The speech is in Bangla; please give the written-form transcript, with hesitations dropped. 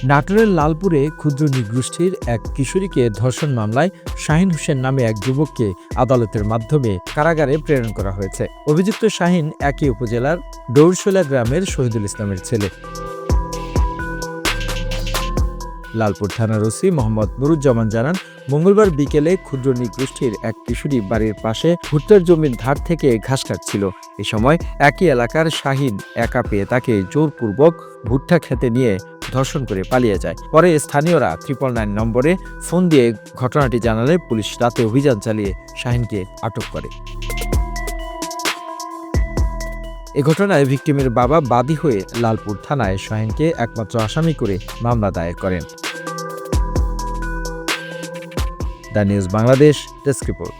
নাটোরের লালপুরে ক্ষুদ্র নৃগোষ্ঠীর এক কিশোরীকে ধর্ষণ মামলায় শাহিন হোসেন নামে এক যুবককে আদালতের মাধ্যমে কারাগারে প্রেরণ করা হয়েছে। অভিযুক্ত শাহিন একই উপজেলার ডৌরশোলা গ্রামের শহীদুল ইসলামের ছেলে। লালপুর থানার ওসি মোহাম্মদ নুরুজ্জামান জানান, মঙ্গলবার বিকেলে ক্ষুদ্র নৃগোষ্ঠীর এক কিশোরী বাড়ির পাশে ভুট্টার জমির ধার থেকে ঘাস কাটছিল। এ সময় একই এলাকার শাহিন একা পেয়ে তাকে জোরপূর্বক ভুট্টা খেতে নিয়ে ধর্ষণ করে পালিয়ে যায়। পরে স্থানীয়রা 999 নম্বরে ফোন দিয়ে ঘটনাটি জানালে পুলিশ রাতে অভিযান চালিয়ে শাহিনকে আটক করে। এ ঘটনায় ভিকটিমের বাবা বাদী হয়ে লালপুর থানায় শাহিনকে একমাত্র আসামি করে মামলা দায়ের করেন। The news Bangladesh desk report.